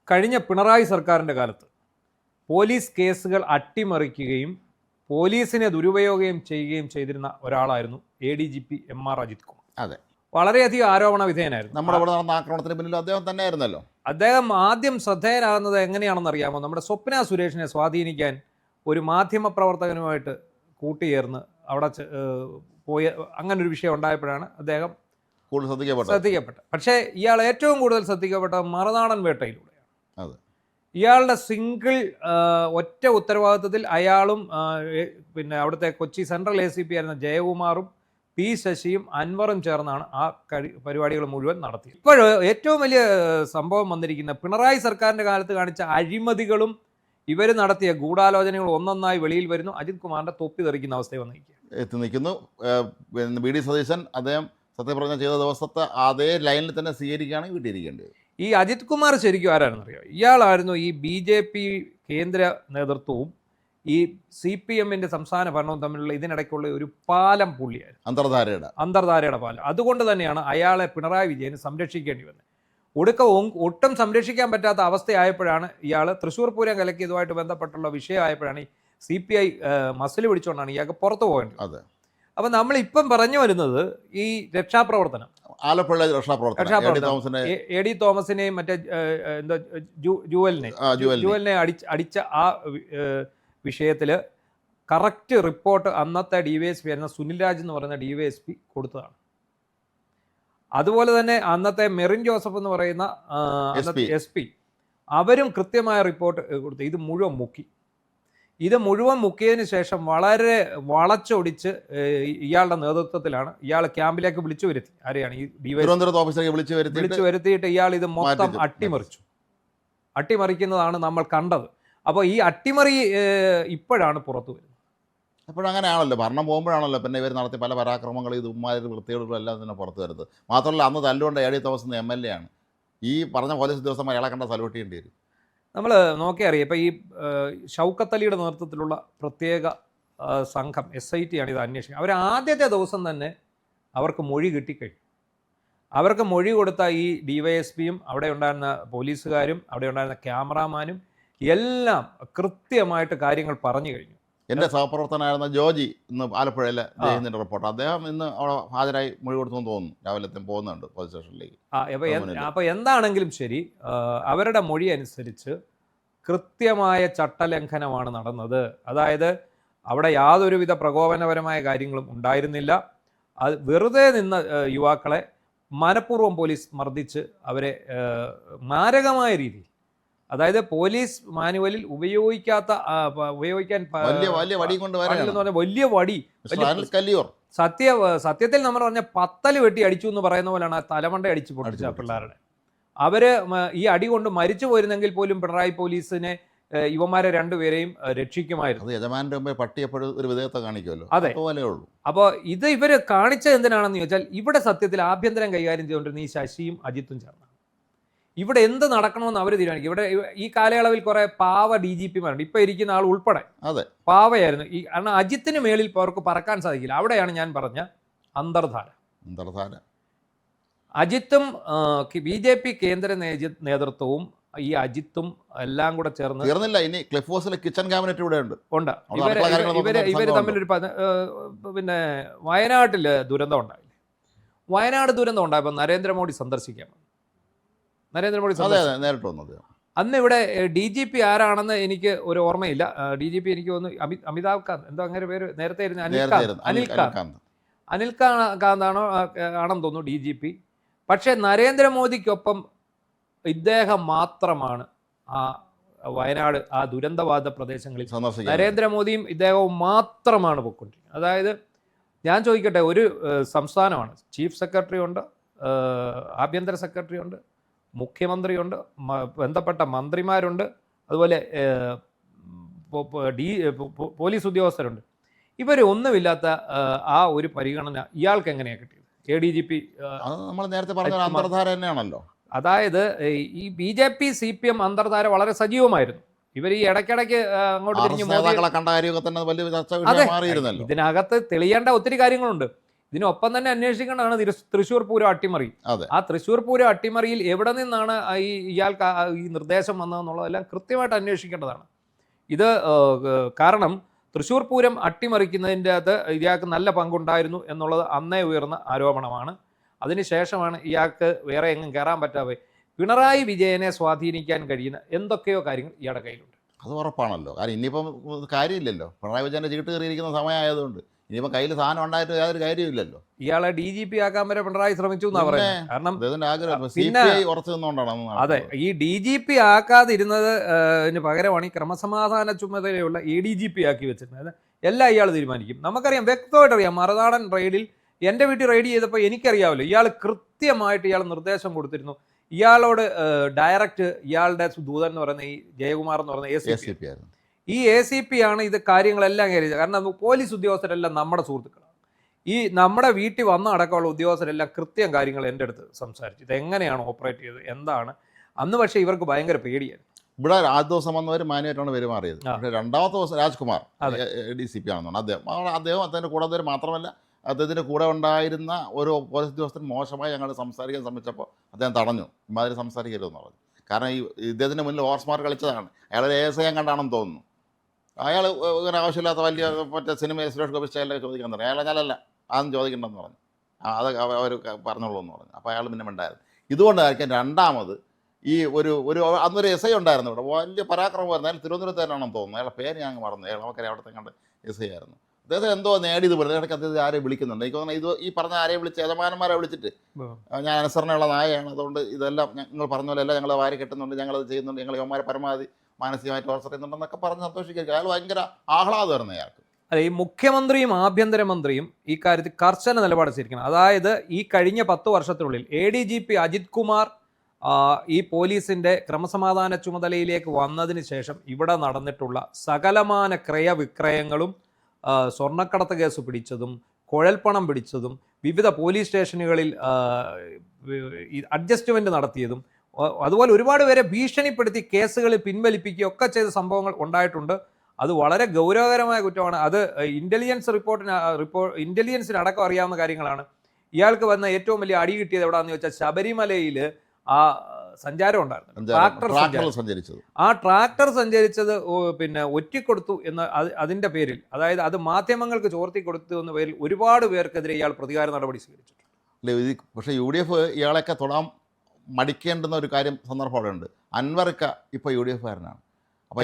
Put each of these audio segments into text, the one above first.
കഴിഞ്ഞ പിണറായി സർക്കാരിൻ്റെ കാലത്ത് പോലീസ് കേസുകൾ അട്ടിമറിക്കുകയും പോലീസിനെ ദുരുപയോഗം ചെയ്യുകയും ചെയ്തിരുന്ന ഒരാളായിരുന്നു ADGP MR അജിത് കുമാർ. അതെ, വളരെയധികം ആരോപണ വിധേയനായിരുന്നു. നമ്മുടെ ഇവിടെ നടന്ന ആക്രമണത്തിന് പിന്നിൽ അദ്ദേഹം തന്നെയായിരുന്നല്ലോ. അദ്ദേഹം ആദ്യം ശ്രദ്ധേയനാകുന്നത് എങ്ങനെയാണെന്ന് അറിയാമോ? നമ്മുടെ സ്വപ്ന സുരേഷിനെ സ്വാധീനിക്കാൻ ഒരു മാധ്യമ പ്രവർത്തകനുമായിട്ട് കൂട്ടിയേർന്ന് അവിടെ പോയ അങ്ങനൊരു വിഷയം ഉണ്ടായപ്പോഴാണ് അദ്ദേഹം കൂടുതൽ ശ്രദ്ധിക്കപ്പെട്ടത്. പക്ഷേ ഇയാൾ ഏറ്റവും കൂടുതൽ ശ്രദ്ധിക്കപ്പെട്ടത് മറുനാടൻ വേട്ടയിലൂടെയാണ്. അതെ, ഇയാളുടെ സിംഗിൾ ഒറ്റ ഉത്തരവാദിത്വത്തിൽ അയാളും പിന്നെ അവിടുത്തെ കൊച്ചി സെൻട്രൽ ACP ആയിരുന്ന ജയകുമാറും P ശശിയും അൻവറും ചേർന്നാണ് ആ പരിപാടികൾ മുഴുവൻ നടത്തിയത്. ഇപ്പോൾ ഏറ്റവും വലിയ സംഭവം വന്നിരിക്കുന്ന പിണറായി സർക്കാരിൻ്റെ കാലത്ത് കാണിച്ച അഴിമതികളും ഇവർ നടത്തിയ ഗൂഢാലോചനകൾ ഒന്നൊന്നായി വെളിയിൽ വരുന്നു. അജിത് കുമാറിൻ്റെ തൊപ്പി തെറിക്കുന്ന അവസ്ഥ എത്തി നിൽക്കുന്നു. BD സതീശൻ അദ്ദേഹം സത്യപ്രതിജ്ഞ ചെയ്ത ദിവസത്തെ അതേ ലൈനിൽ തന്നെ സ്വീകരിക്കുകയാണെങ്കിൽ വീട്ടിയിരിക്കേണ്ടത്. ഈ അജിത് കുമാർ ശരിക്കും ആരാണെന്നറിയോ? ഇയാളായിരുന്നു ഈ BJP കേന്ദ്ര നേതൃത്വവും ഈ CPMന്റെ സംസ്ഥാന ഭരണവും തമ്മിലുള്ള ഇതിനിടയ്ക്കുള്ള ഒരു പാലം പുള്ളിയായിരുന്നു, അന്തർധാരയുടെ പാലം. അതുകൊണ്ട് തന്നെയാണ് അയാളെ പിണറായി വിജയന് സംരക്ഷിക്കേണ്ടി വന്നത്. ഒട്ടും സംരക്ഷിക്കാൻ പറ്റാത്ത അവസ്ഥയായപ്പോഴാണ് ഇയാൾ തൃശ്ശൂർ പൂരം കലക്കിയതുമായിട്ട് ബന്ധപ്പെട്ടുള്ള വിഷയമായപ്പോഴാണ് ഈ CPI മസിൽ പിടിച്ചുകൊണ്ടാണ് ഇയാൾക്ക് പുറത്തു പോകേണ്ടത്. അതെ, അപ്പം നമ്മളിപ്പം പറഞ്ഞു വരുന്നത് ഈ രക്ഷാപ്രവർത്തനം, ആലപ്പുഴ രക്ഷാപ്രവർത്തനം AD തോമസിനെയും മറ്റേ എന്താ ജുവലിനെ അടിച്ച ആ വിഷയത്തിൽ കറക്റ്റ് റിപ്പോർട്ട് അന്നത്തെ DYSP ആയിരുന്ന സുനിൽ രാജ് എന്ന് പറയുന്ന DYSP കൊടുത്തതാണ്. അതുപോലെ തന്നെ അന്നത്തെ മെറിൻ ജോസഫ് എന്ന് പറയുന്ന SP അവരും കൃത്യമായ റിപ്പോർട്ട് കൊടുത്തു. ഇത് മുഴുവൻ മുക്കിയതിന് ശേഷം വളരെ വളച്ചൊടിച്ച് ഇയാളുടെ നേതൃത്വത്തിലാണ് ഇയാൾ ക്യാമ്പിലേക്ക് വിളിച്ചു വരുത്തി. ആരെയാണ്? ഈ വിളിച്ചു വരുത്തിയിട്ട് ഇയാൾ ഇത് മൊത്തം അട്ടിമറിക്കുന്നതാണ് നമ്മൾ കണ്ടത്. അപ്പോൾ ഈ അട്ടിമറി ഇപ്പോഴാണ് പുറത്തു വരുന്നത്. അപ്പോഴങ്ങനെയാണല്ലോ, ഭരണം പോകുമ്പോഴാണല്ലോ പിന്നെ ഇവർ നടത്തിയ പല പരാക്രമങ്ങളും ഇതുമാതിരി വൃത്തികളും എല്ലാം തന്നെ പുറത്തു വരുന്നത്. മാത്രമല്ല അന്ന് തല്ലുകൊണ്ട് AD തോമസ് എന്ന MLA ആണ്. ഈ പറഞ്ഞ പോലീസ് ഉദ്യോഗസ്ഥന്മാർ അയാളെ കണ്ട സല്യൂട്ട് ചെയ്യേണ്ടി വരും. നമ്മൾ നോക്കിയറിയാം. ഇപ്പോൾ ഈ ഷൗക്കത്ത് അലിയുടെ നേതൃത്വത്തിലുള്ള പ്രത്യേക സംഘം SIT ആണ് ഇത് അന്വേഷിക്കുക. അവർ ആദ്യത്തെ ദിവസം തന്നെ അവർക്ക് മൊഴി കിട്ടിക്കഴിഞ്ഞു. അവർക്ക് മൊഴി കൊടുത്ത ഈ DYSPയും അവിടെ ഉണ്ടായിരുന്ന പോലീസുകാരും അവിടെ ഉണ്ടായിരുന്ന ക്യാമറാമാനും എല്ലാം കൃത്യമായിട്ട് കാര്യങ്ങൾ പറഞ്ഞു കഴിഞ്ഞു. എൻ്റെ സഹപ്രവർത്തനായിരുന്ന ജോജി ഇന്ന് ആലപ്പുഴയിലെ ജയിലിൻ്റെ റിപ്പോർട്ട്, അദ്ദേഹം ഇന്ന് അവിടെ ഹാജരായി മൊഴി കൊടുത്തെന്ന് തോന്നുന്നു. രാവിലെ പോകുന്നുണ്ട് പോലീസ് സ്റ്റേഷനിലേക്ക്. അപ്പോൾ എന്താണെങ്കിലും ശരി, അവരുടെ മൊഴി അനുസരിച്ച് കൃത്യമായ ചട്ടലംഘനമാണ് നടന്നത്. അതായത് അവിടെ യാതൊരുവിധ പ്രകോപനപരമായ കാര്യങ്ങളും ഉണ്ടായിരുന്നില്ല. അത് വെറുതെ നിന്ന യുവാക്കളെ മനഃപൂർവ്വം പോലീസ് മർദ്ദിച്ച് അവരെ മാരകമായ രീതിയിൽ, അതായത് പോലീസ് മാനുവലിൽ ഉപയോഗിക്കാൻ വലിയ വടി, സത്യത്തിൽ നമ്മൾ പറഞ്ഞ പത്തല് വെട്ടി അടിച്ചു എന്ന് പറയുന്ന പോലെയാണ് ആ തലമണ്ട അടിച്ചു പൊട്ടിച്ച പിള്ളേരുടെ. അവര് ഈ അടി കൊണ്ട് മരിച്ചു പോയിരുന്നെങ്കിൽ പോലും പിണറായി പോലീസിനെ ഇവന്മാരെ രണ്ടുപേരെയും രക്ഷിക്കുമായിരുന്നു. അതെ. അപ്പോൾ ഇത് ഇവര് കാണിച്ചത് എന്തിനാണെന്ന് ചോദിച്ചാൽ, ഇവിടെ സത്യത്തിൽ ആഭ്യന്തരം കൈകാര്യം ചെയ്തുകൊണ്ടിരുന്ന ഈ ശശിയും അജിത്തും ചേർന്നാണ്. ഇവിടെ എന്ത് നടക്കണമെന്ന് അവർ തീരുമാനിക്കും. ഇവിടെ ഈ കാലയളവിൽ കുറെ പാവ DGPമാരുണ്ട്. ഇപ്പൊ ഇരിക്കുന്ന ആൾ ഉൾപ്പെടെ പാവയായിരുന്നു. കാരണം അജിത്തിന് മേളിൽ അവർക്ക് പറക്കാൻ സാധിക്കില്ല. അവിടെയാണ് ഞാൻ പറഞ്ഞ അന്തർധാര. അജിത്തും BJP കേന്ദ്ര നേതൃത്വവും ഈ അജിത്തും എല്ലാം കൂടെ ചേർന്ന് ഇനി ക്ലിഫ് ഹൗസിലെ കിച്ചൺ ക്യാബിനറ്റ് ഇവിടെ ഉണ്ട്. ഇവര് തമ്മിലൊരു പിന്നെ വയനാട്ടില് ദുരന്തം ഉണ്ടായില്ലേ? വയനാട് ദുരന്തം ഉണ്ടായപ്പോൾ നരേന്ദ്രമോദി സന്ദർശിക്കാൻ നേരിട്ട് വന്നത്. അന്ന് ഇവിടെ DGP ആരാണെന്ന് എനിക്ക് ഒരു ഓർമ്മയില്ല. DGP എനിക്ക് തോന്നുന്നു അമിതാഭ് കാന്ത്, എന്തോ അങ്ങനെ പേര് നേരത്തെ ഇരുന്ന അനിൽ കാന്താണോ ആണെന്ന് തോന്നുന്നു DGP. പക്ഷേ നരേന്ദ്രമോദിക്കൊപ്പം ഇദ്ദേഹം മാത്രമാണ് ആ വയനാട് ആ ദുരന്തബാധിത പ്രദേശങ്ങളിൽ നരേന്ദ്രമോദിയും ഇദ്ദേഹവും മാത്രമാണ് പോയിക്കൊണ്ടിരിക്കുന്നത്. അതായത് ഞാൻ ചോദിക്കട്ടെ, ഒരു സംസ്ഥാനമാണ്, ചീഫ് സെക്രട്ടറി ഉണ്ട്, ആഭ്യന്തര സെക്രട്ടറി ഉണ്ട്, മുഖ്യമന്ത്രിയുണ്ട്, ബന്ധപ്പെട്ട മന്ത്രിമാരുണ്ട്, അതുപോലെ പോലീസ് ഉദ്യോഗസ്ഥരുണ്ട്. ഇവരൊന്നുമില്ലാത്ത ആ ഒരു പരിഗണന ഇയാൾക്ക് എങ്ങനെയാണ് കിട്ടിയത്? ADGP നമ്മൾ നേരത്തെ പറഞ്ഞ അന്തർധാര തന്നെയാണല്ലോ. അതായത് ഈ BJP CPM അന്തർധാര വളരെ സജീവമായിരുന്നു. ഇവർ ഈ ഇടയ്ക്കിടയ്ക്ക് അങ്ങോട്ട് തിരിഞ്ഞു. ഇതിനകത്ത് തെളിയേണ്ട ഒത്തിരി കാര്യങ്ങളുണ്ട്. ഇതിനൊപ്പം തന്നെ അന്വേഷിക്കേണ്ടതാണ് തൃശ്ശൂർ പൂരം അട്ടിമറി. ആ തൃശ്ശൂർ പൂരം അട്ടിമറിയിൽ എവിടെ നിന്നാണ് ഇയാൾക്ക് ഈ നിർദ്ദേശം വന്നതെന്നുള്ളതെല്ലാം കൃത്യമായിട്ട് അന്വേഷിക്കേണ്ടതാണ്. ഇത് കാരണം തൃശ്ശൂർ പൂരം അട്ടിമറിക്കുന്നതിൻ്റെ അകത്ത് ഇയാൾക്ക് നല്ല പങ്കുണ്ടായിരുന്നു എന്നുള്ളത് അന്നേ ഉയർന്ന ആരോപണമാണ്. അതിനുശേഷമാണ് ഇയാൾക്ക് വേറെ എങ്ങും കയറാൻ പറ്റാതെ പിണറായി വിജയനെ സ്വാധീനിക്കാൻ കഴിയുന്ന എന്തൊക്കെയോ കാര്യങ്ങൾ ഇയാളുടെ കയ്യിലുണ്ട്. അത് ഉറപ്പാണല്ലോ. കാരണം ഇനിയിപ്പം കാര്യമില്ലല്ലോ, പിണറായി വിജയൻ്റെ ചീട്ട് കയറിയിരിക്കുന്ന സമയമായതുകൊണ്ട് ഇനിയിപ്പം കയ്യിൽ സാധനം ഉണ്ടായിട്ട് യാതൊരു കാര്യമില്ലല്ലോ. ഇയാളെ DGP ആക്കാൻ വരെ പിണറായി ശ്രമിച്ചു എന്നാ പറയുന്നത്. കാരണം പിന്നെ ഉറച്ചു നിന്നുകൊണ്ടാണ്. അതെ, ഈ DGP ആക്കാതിരുന്നത് പകരമാണ് ഈ ക്രമസമാധാന ചുമതലയുള്ള ADGP ആക്കി വെച്ചിരുന്നത്. എല്ലാം ഇയാൾ തീരുമാനിക്കും. നമുക്കറിയാം, വ്യക്തമായിട്ട് അറിയാം. മറുനാടൻ റെയ്ഡിൽ എൻ്റെ വീട്ടിൽ റെയ്ഡ് ചെയ്തപ്പോൾ എനിക്കറിയാമല്ലോ, ഇയാൾ കൃത്യമായിട്ട് ഇയാൾ നിർദ്ദേശം കൊടുത്തിരുന്നു. ഇയാളോട് ഡയറക്റ്റ് ഇയാളുടെ ദൂതൻ എന്ന് പറയുന്ന ഈ ജയകുമാർ എന്ന് പറയുന്ന ACP ആയിരുന്നു. ഈ ACP ആണ് ഇത് കാര്യങ്ങളെല്ലാം കയറിയത്. കാരണം പോലീസ് ഉദ്യോഗസ്ഥരെല്ലാം നമ്മുടെ സുഹൃത്തുക്കളാണ്. ഈ നമ്മുടെ വീട്ടിൽ വന്ന അടക്കമുള്ള ഉദ്യോഗസ്ഥരെല്ലാം കൃത്യം കാര്യങ്ങൾ എൻ്റെ അടുത്ത് സംസാരിച്ചു. ഇത് എങ്ങനെയാണ് ഓപ്പറേറ്റ് ചെയ്തത്, എന്താണ്. അന്ന് പക്ഷേ ഇവർക്ക് ഭയങ്കര പേടിയായിരുന്നു. ഇവിടെ ആദ്യ ദിവസം വന്നവർ മാന്യമായിട്ടാണ് പെരുമാറിയത്. പക്ഷേ രണ്ടാമത്തെ ദിവസം രാജ്കുമാർ DCP ആണെന്നാണ് അദ്ദേഹം അദ്ദേഹത്തിൻ്റെ കൂടെ മാത്രമല്ല, അദ്ദേഹത്തിൻ്റെ കൂടെ ഉണ്ടായിരുന്ന ഒരു പോലീസ് ഉദ്യോഗസ്ഥൻ മോശമായി ഞങ്ങൾ സംസാരിക്കാൻ ശ്രമിച്ചപ്പോൾ അദ്ദേഹം തടഞ്ഞു. ഇമാതിരി സംസാരിക്കരുതെന്ന് പറഞ്ഞു. കാരണം ഈ ഇദ്ദേഹത്തിൻ്റെ മുന്നിൽ ഓവർ സ്മാർട്ട് കളിച്ചതാണ്. അയാൾ ASI കണ്ടാണെന്ന് തോന്നുന്നു. അയാൾ ഇങ്ങനെ ആവശ്യമില്ലാത്ത വലിയ മറ്റേ സിനിമയിൽ സുരേഷ് ഗോപി സ്റ്റൈലൊക്കെ ചോദിക്കാൻ തുടങ്ങി. അയാൾ ഞാനല്ല അതൊന്നും ചോദിക്കണ്ടെന്ന് പറഞ്ഞു. അത് അവർ പറഞ്ഞോളൂ എന്ന് പറഞ്ഞു. അപ്പോൾ അയാൾ പിന്നെ ഉണ്ടായിരുന്നു. ഇതുകൊണ്ടായിരിക്കും രണ്ടാമത് ഈ ഒരു അന്നൊരു SI ഉണ്ടായിരുന്നു ഇവിടെ, വലിയ പരാക്രമമായിരുന്നു. അയാൾ തിരുവനന്തപുരത്തേനാണെന്ന് തോന്നുന്നു. അയാളുടെ പേര് ഞാൻ മറന്നു. അയാൾ നമുക്കറിയാം, അവിടുത്തെ കണ്ട് SI ആയിരുന്നു. അദ്ദേഹത്തെ എന്തോ നേടിയത് പോലെ ഇടയ്ക്ക് അദ്ദേഹത്തെ ആരെയും വിളിക്കുന്നുണ്ട്. എനിക്ക് തോന്നുന്നത് ഇത് ഈ പറഞ്ഞ ആരെയും വിളിച്ച് യജമാനന്മാരെ വിളിച്ചിട്ട് ഞാൻ അനുസരണയുള്ള നായയാണ്, അതുകൊണ്ട് ഇതെല്ലാം നിങ്ങൾ പറഞ്ഞ പോലെ എല്ലാം ഞങ്ങൾ വാരി കെട്ടുന്നുണ്ട്, ഞങ്ങളത് ചെയ്യുന്നുണ്ട്, ഞങ്ങൾ യവന്മാരെ പരമാവധി മാനസികമായിട്ട് ടോർച്ചർ ചെയ്യുന്നുണ്ടെന്നൊക്കെ പറഞ്ഞ് സന്തോഷിക്കുക. അയാൾ ഭയങ്കര ആഹ്ലാദമായിരുന്നു അയാൾക്ക്. അല്ല, ഈ മുഖ്യമന്ത്രിയും ആഭ്യന്തരമന്ത്രിയും ഈ കാര്യത്തിൽ കർശന നിലപാട് സ്വീകരിക്കണം. അതായത് ഈ കഴിഞ്ഞ 10 വർഷത്തിനുള്ളിൽ ADGP അജിത് കുമാർ ഈ പോലീസിൻ്റെ ക്രമസമാധാന ചുമതലയിലേക്ക് വന്നതിന് ശേഷം ഇവിടെ നടന്നിട്ടുള്ള സകലമാന ക്രയവിക്രയങ്ങളും, സ്വർണ്ണക്കടത്ത് കേസ് പിടിച്ചതും, കുഴൽപ്പണം പിടിച്ചതും, വിവിധ പോലീസ് സ്റ്റേഷനുകളിൽ അഡ്ജസ്റ്റ്മെൻറ്റ് നടത്തിയതും, അതുപോലെ ഒരുപാട് പേരെ ഭീഷണിപ്പെടുത്തി കേസുകളിൽ പിൻവലിപ്പിക്കുകയൊക്കെ ചെയ്ത സംഭവങ്ങൾ ഉണ്ടായിട്ടുണ്ട്. അത് വളരെ ഗൗരവകരമായ കുറ്റമാണ്. അത് ഇന്റലിജൻസിനടക്കം അറിയാവുന്ന കാര്യങ്ങളാണ്. ഇയാൾക്ക് വന്ന ഏറ്റവും വലിയ അടി കിട്ടിയത് എവിടെയാണെന്ന് ചോദിച്ചാൽ ശബരിമലയിൽ ആ സഞ്ചാരം ഉണ്ടായിരുന്നു, ട്രാക്ടർ സഞ്ചരിച്ചത് പിന്നെ ഒറ്റിക്കൊടുത്തു എന്ന അതിൻ്റെ പേരിൽ, അതായത് അത് മാധ്യമങ്ങൾക്ക് ചോർത്തി കൊടുത്തു എന്ന പേരിൽ ഒരുപാട് പേർക്കെതിരെ ഇയാൾ പ്രതികാര നടപടി സ്വീകരിച്ചിട്ടുണ്ട്. പക്ഷേ UDF ഇയാളെയൊക്കെ തൊടാൻ മടിക്കേണ്ടുന്ന ഒരു സന്ദർഭം അവിടെ ഉണ്ട്. അൻവർക്ക് ഇപ്പോൾ UDF കാരനാണ്. അപ്പോൾ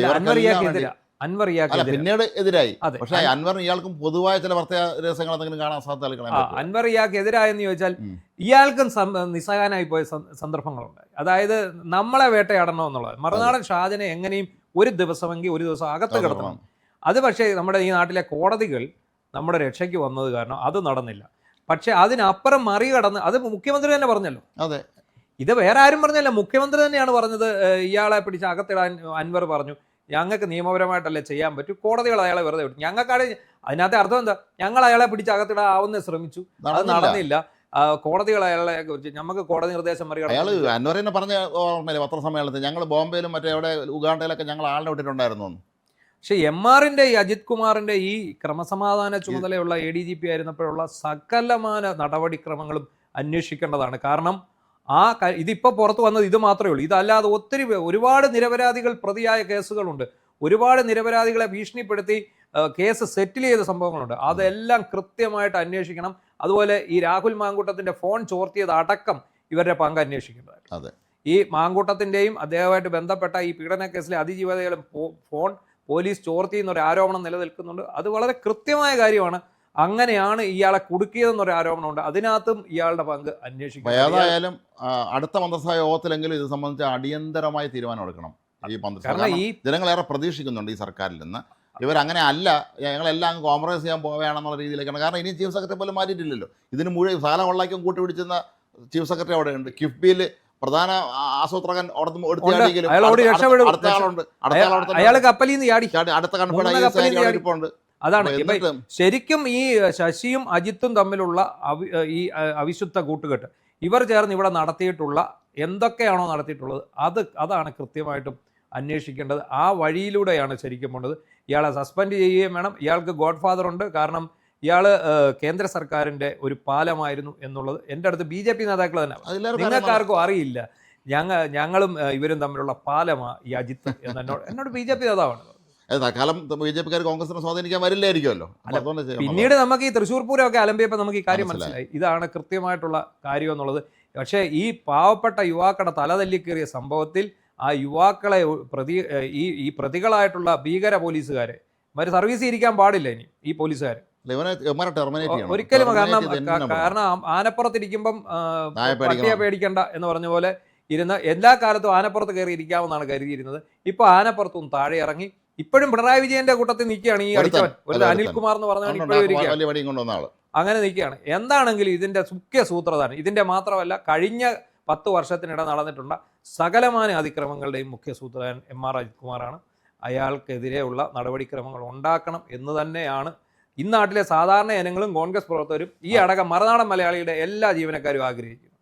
അൻവർ പിന്നീട് എതിരായി. പക്ഷേ അൻവർ ഇയാൾക്കും പൊതുവായ ചില പ്രത്യേക രഹസ്യങ്ങൾ എന്തെങ്കിലും കാണാൻ സാധ്യത. അൻവർ ഇയാൾക്ക് എതിരായെന്ന് ചോദിച്ചാൽ ഇയാൾക്കും നിസ്സഹായനായി പോയ സന്ദർഭങ്ങളുണ്ടായി. അതായത് നമ്മളെ വേട്ടയാടണം എന്നുള്ളത്. മറുനാടൻ ഷാജനെ എങ്ങനെയും ഒരു ദിവസം അകത്ത് കിടത്തണം. അത് പക്ഷേ നമ്മുടെ ഈ നാട്ടിലെ കോടതികൾ നമ്മുടെ രക്ഷയ്ക്ക് വന്നത് കാരണം അത് നടന്നില്ല. പക്ഷെ അതിനപ്പുറം മറികടന്ന്, അത് മുഖ്യമന്ത്രി തന്നെ പറഞ്ഞല്ലോ. അതെ, ഇത് വേറെ ആരും പറഞ്ഞല്ല, മുഖ്യമന്ത്രി തന്നെയാണ് പറഞ്ഞത്. ഇയാളെ പിടിച്ച് അകത്തിടാൻ അൻവർ പറഞ്ഞു, ഞങ്ങൾക്ക് നിയമപരമായിട്ടല്ലേ ചെയ്യാൻ പറ്റൂ, കോടതികൾ അയാളെ വെറുതെ വിട്ടു. ഞങ്ങൾക്കാണ് അതിനകത്തെ അർത്ഥം എന്താ, ഞങ്ങൾ അയാളെ പിടിച്ച് അകത്തിടാവുന്ന ശ്രമിച്ചു, അത് നടന്നില്ല. കോടതികൾ അയാളെ കുറിച്ച് നമുക്ക് കോടതി നിർദ്ദേശം മറികടന്നു. അൻവറിനെ പറഞ്ഞ പത്രസമ്മേളനത്തിൽ ഞങ്ങൾ ബോംബെയിലും മറ്റേ എവിടെ ഉഗാണ്ടയിലൊക്കെ ഞങ്ങൾ ആളിനെ വിട്ടിട്ടുണ്ടായിരുന്നു. പക്ഷെ MRന്റെ ഈ അജിത് കുമാറിന്റെ ഈ ക്രമസമാധാന ചുമതലയുള്ള ADGP ആയിരുന്നപ്പോഴുള്ള സകലമാന നടപടിക്രമങ്ങളും അന്വേഷിക്കേണ്ടതാണ്. കാരണം ഇതിപ്പോൾ പുറത്തു വന്നത് ഇത് മാത്രമേ ഉള്ളൂ. ഇതല്ലാതെ ഒരുപാട് നിരപരാധികൾ പ്രതിയായ കേസുകളുണ്ട്. ഒരുപാട് നിരപരാധികളെ ഭീഷണിപ്പെടുത്തി കേസ് സെറ്റിൽ ചെയ്ത സംഭവങ്ങളുണ്ട്. അതെല്ലാം കൃത്യമായിട്ട് അന്വേഷിക്കണം. അതുപോലെ ഈ രാഹുൽ മാങ്കൂട്ടത്തിന്റെ ഫോൺ ചോർത്തിയത് അടക്കം ഇവരുടെ പങ്ക് അന്വേഷിക്കേണ്ടതാണ്. ഈ മാങ്കൂട്ടത്തിന്റെയും അദ്ദേഹവുമായിട്ട് ബന്ധപ്പെട്ട ഈ പീഡന കേസിലെ അതിജീവിതകളും ഫോൺ പോലീസ് ചോർത്തി എന്നൊരു ആരോപണം നിലനിൽക്കുന്നുണ്ട്. അത് വളരെ കൃത്യമായ കാര്യമാണ്. അങ്ങനെയാണ് ഇയാളെ കുടുക്കിയതെന്നൊരു ആരോപണമുണ്ട്. അതിനകത്തും ഇയാളുടെ പങ്ക് അന്വേഷിക്കണം. ഏതായാലും അടുത്ത മന്ത്രിസഭാ യോഗത്തിലെങ്കിലും ഇത് സംബന്ധിച്ച് അടിയന്തരമായി തീരുമാനം എടുക്കണം ഈ മന്ത്രിസഭ. ജനങ്ങളേറെ പ്രതീക്ഷിക്കുന്നുണ്ട് ഈ സർക്കാരിൽ നിന്ന്. ഇവരങ്ങനെ അല്ല, ഞങ്ങളെല്ലാം അങ്ങ് കോംപ്രമൈസ് ചെയ്യാൻ പോവുകയാണെന്നുള്ള രീതിയിലേക്കാണ്. കാരണം ഇനി ചീഫ് സെക്രട്ടറി പോലും മാറ്റിയിട്ടില്ലല്ലോ. ഇതിന് മുഴുവൻ സാല കൊള്ളാക്കും കൂട്ടുപിടിച്ചുന്ന ചീഫ് സെക്രട്ടറി അവിടെ ഉണ്ട്. കിഫ്ബിയിൽ പ്രധാന ആസൂത്രകൻ അടുത്ത അതാണ് ശരിക്കും ഈ ശശിയും അജിത്തും തമ്മിലുള്ള ഈ അവിശുദ്ധ കൂട്ടുകെട്ട് ഇവർ ചേർന്ന് ഇവിടെ നടത്തിയിട്ടുള്ള എന്തൊക്കെയാണോ നടത്തിയിട്ടുള്ളത് അതാണ് കൃത്യമായിട്ടും അന്വേഷിക്കേണ്ടത്. ആ വഴിയിലൂടെയാണ് ശരിക്കും പോണ്ടത്. ഇയാളെ സസ്പെൻഡ് ചെയ്യുകയും വേണം. ഇയാൾക്ക് ഗോഡ് ഫാദർ ഉണ്ട്. കാരണം ഇയാൾ കേന്ദ്ര സർക്കാരിൻ്റെ ഒരു പാലമായിരുന്നു എന്നുള്ളത് എൻ്റെ അടുത്ത് BJP നേതാക്കൾ തന്നെ. നിങ്ങൾക്കാർക്കും അറിയില്ല, ഞങ്ങളും ഇവരും തമ്മിലുള്ള പാലമാ ഈ അജിത്ത് എന്ന് എന്നോട് BJP നേതാവാണ്. തൽക്കാലം BJP-ക്കാർ കോൺഗ്രസിനെ സ്വാധീനിക്കാൻ വരില്ലായിരിക്കുമല്ലോ. പിന്നീട് നമുക്ക് ഈ തൃശ്ശൂർ പൂരമൊക്കെ അലമ്പിയപ്പോൾ നമുക്ക് ഈ കാര്യം മനസ്സിലായി, ഇതാണ് കൃത്യമായിട്ടുള്ള കാര്യം എന്നുള്ളത്. പക്ഷേ ഈ പാവപ്പെട്ട യുവാക്കളുടെ തലതല്ലിക്കേറിയ സംഭവത്തിൽ ആ യുവാക്കളെ ഈ പ്രതികളായിട്ടുള്ള ഭീകര പോലീസുകാരെ സർവീസിൽ ഇരിക്കാൻ പാടില്ല ഇനി ഈ പോലീസുകാർ ഒരിക്കലും. കാരണം ആനപ്പുറത്തിരിക്കുമ്പം പട്ടിയെ പേടിക്കണ്ട എന്ന് പറഞ്ഞ പോലെ ഇരുന്ന് എല്ലാ കാലത്തും ആനപ്പുറത്ത് കയറി ഇരിക്കാമെന്നാണ് കരുതിയിരുന്നത്. ഇപ്പൊ ആനപ്പുറത്തും താഴെ ഇറങ്ങി ഇപ്പോഴും പിണറായി വിജയന്റെ കൂട്ടത്തിൽ നിൽക്കുകയാണ് ഈ അടിച്ചവൻ, ഒരു അനിൽകുമാർ എന്ന് പറഞ്ഞവൻ ഇപ്പോഴും അങ്ങനെ നിൽക്കുകയാണ്. എന്താണെങ്കിലും ഇതിന്റെ മുഖ്യ സൂത്രധാരൻ, ഇതിന്റെ മാത്രമല്ല കഴിഞ്ഞ 10 വർഷത്തിനിടെ നടന്നിട്ടുള്ള സകലമാന അതിക്രമങ്ങളുടെയും മുഖ്യ സൂത്രധാരൻ MR അജിത് കുമാറാണ്. അയാൾക്കെതിരെയുള്ള നടപടിക്രമങ്ങൾ ഉണ്ടാക്കണം എന്ന് തന്നെയാണ് ഈ നാട്ടിലെ സാധാരണ ജനങ്ങളും കോൺഗ്രസ് പ്രവർത്തകരും ഈ അടക്കം മറുനാടൻ മലയാളിയുടെ എല്ലാ ജീവനക്കാരും ആഗ്രഹിക്കുന്നത്.